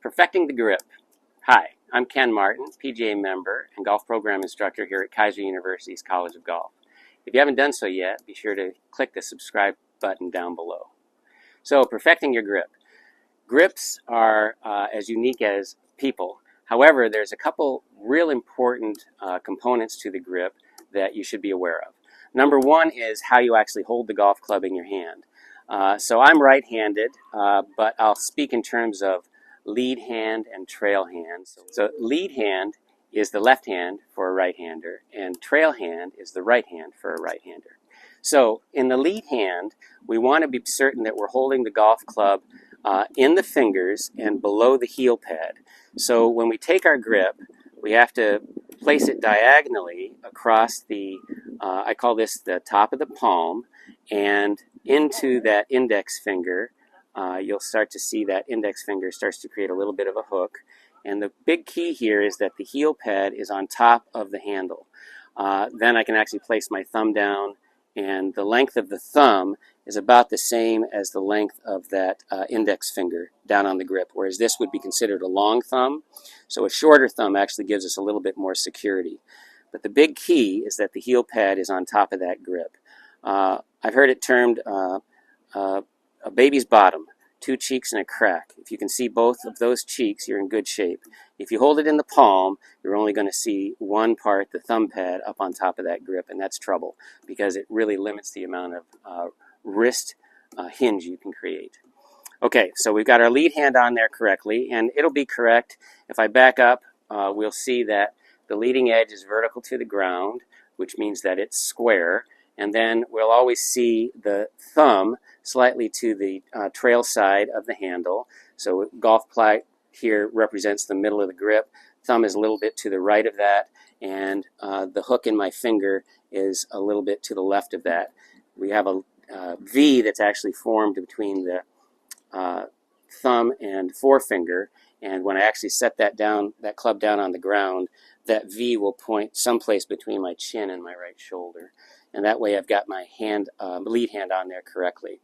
Perfecting the grip. Hi, I'm Ken Martin, PGA member and golf program instructor here at Keiser University's College of Golf. If you haven't done so yet, be sure to click the subscribe button down below. So, perfecting your grip. Grips are as unique as people. However, there's a couple real important components to the grip that you should be aware of. Number one is how you actually hold the golf club in your hand. So I'm right-handed, but I'll speak in terms of lead hand and trail hand. So lead hand is the left hand for a right-hander, and trail hand is the right hand for a right-hander. So in the lead hand, we want to be certain that we're holding the golf club in the fingers and below the heel pad. So when we take our grip, we have to place it diagonally across the, I call this the top of the palm, and into that index finger. You'll start to see that index finger starts to create a little bit of a hook. And the big key here is that the heel pad is on top of the handle. Then I can actually place my thumb down, and the length of the thumb is about the same as the length of that index finger down on the grip, whereas this would be considered a long thumb. So a shorter thumb actually gives us a little bit more security. But the big key is that the heel pad is on top of that grip. I've heard it termed a baby's bottom, two cheeks and a crack. If you can see both of those cheeks, you're in good shape. If you hold it in the palm, you're only going to see one part, the thumb pad, up on top of that grip, and that's trouble because it really limits the amount of wrist hinge you can create. Okay, so we've got our lead hand on there correctly, and it'll be correct. If I back up, we'll see that the leading edge is vertical to the ground, which means that it's square. And then we'll always see the thumb slightly to the trail side of the handle. So golf ply here represents the middle of the grip. Thumb is a little bit to the right of that, and the hook in my finger is a little bit to the left of that. We have a V that's actually formed between the thumb and forefinger, and when I actually set that club down on the ground, that V will point someplace between my chin and my right shoulder. And that way I've got my lead hand on there correctly.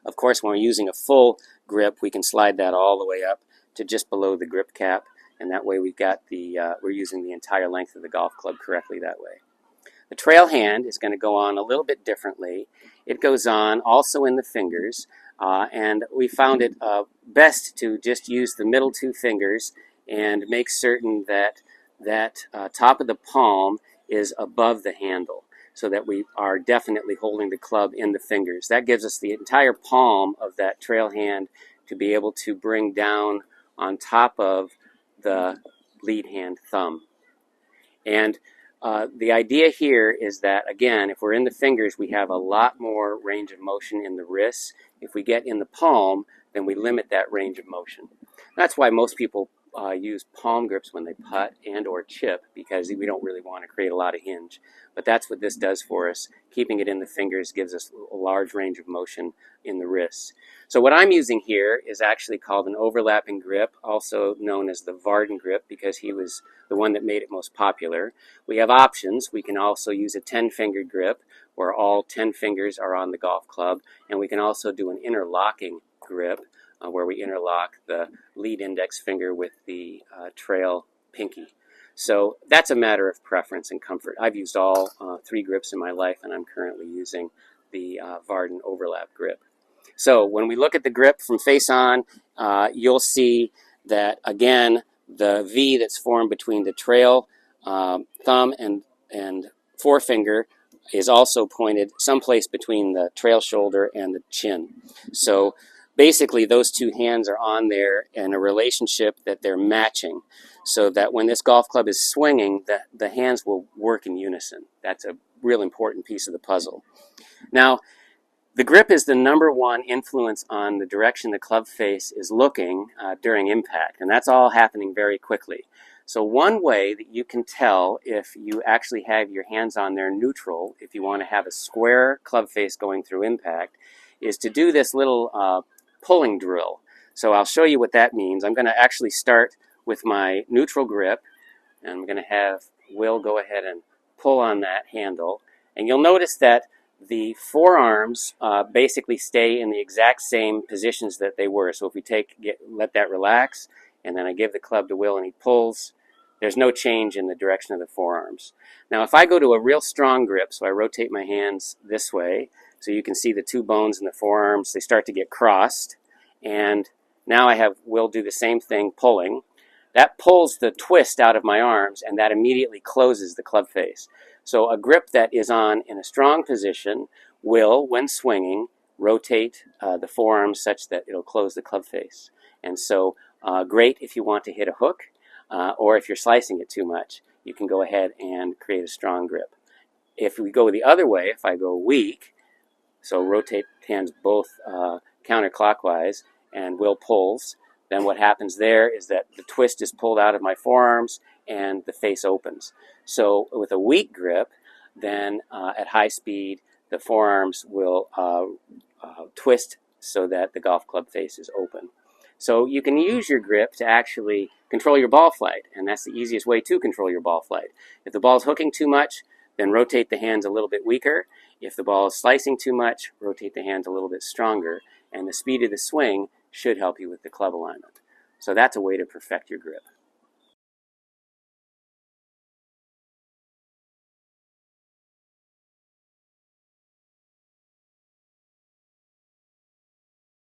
Of course, when we're using a full grip, we can slide that all the way up to just below the grip cap, and that way we're using the entire length of the golf club correctly that way. The trail hand is going to go on a little bit differently. It goes on also in the fingers, and we found it best to just use the middle two fingers and make certain that top of the palm is above the handle, so that we are definitely holding the club in the fingers. That gives us the entire palm of that trail hand to be able to bring down on top of the lead hand thumb. And the idea here is that, again, if we're in the fingers, we have a lot more range of motion in the wrists. If we get in the palm, then we limit that range of motion. That's why most people use palm grips when they putt and or chip, because we don't really want to create a lot of hinge. But that's what this does for us. Keeping it in the fingers gives us a large range of motion in the wrists. So what I'm using here is actually called an overlapping grip, also known as the Varden grip, because he was the one that made it most popular. We have options. We can also use a 10-finger grip, where all 10 fingers are on the golf club, and we can also do an interlocking grip, where we interlock the lead index finger with the trail pinky. So that's a matter of preference and comfort. I've used all 3 grips in my life, and I'm currently using the Varden overlap grip. So when we look at the grip from face on, you'll see that, again, the V that's formed between the trail thumb and forefinger is also pointed someplace between the trail shoulder and the chin. So basically, those two hands are on there in a relationship that they're matching, so that when this golf club is swinging, the hands will work in unison. That's a real important piece of the puzzle. Now, the grip is the #1 influence on the direction the club face is looking during impact, and that's all happening very quickly. So one way that you can tell if you actually have your hands on there neutral, if you want to have a square club face going through impact, is to do this little pulling drill. So I'll show you what that means. I'm going to actually start with my neutral grip, and I'm going to have Will go ahead and pull on that handle. And you'll notice that the forearms basically stay in the exact same positions that they were. So if we let that relax, and then I give the club to Will and he pulls, there's no change in the direction of the forearms. Now if I go to a real strong grip, so I rotate my hands this way, so you can see the two bones in the forearms, they start to get crossed, and now I have Will do the same thing, pulling. That pulls the twist out of my arms, and that immediately closes the club face. So a grip that is on in a strong position will, when swinging, rotate the forearms such that it'll close the club face. And so great if you want to hit a hook, or if you're slicing it too much, you can go ahead and create a strong grip. If we go the other way, if I go weak, so rotate hands both counterclockwise, and Will pulls, then what happens there is that the twist is pulled out of my forearms and the face opens. So with a weak grip, then at high speed, the forearms will twist so that the golf club face is open. So you can use your grip to actually control your ball flight, and that's the easiest way to control your ball flight. If the ball's hooking too much, then rotate the hands a little bit weaker. If the ball is slicing too much, rotate the hands a little bit stronger, and the speed of the swing should help you with the club alignment. So that's a way to perfect your grip.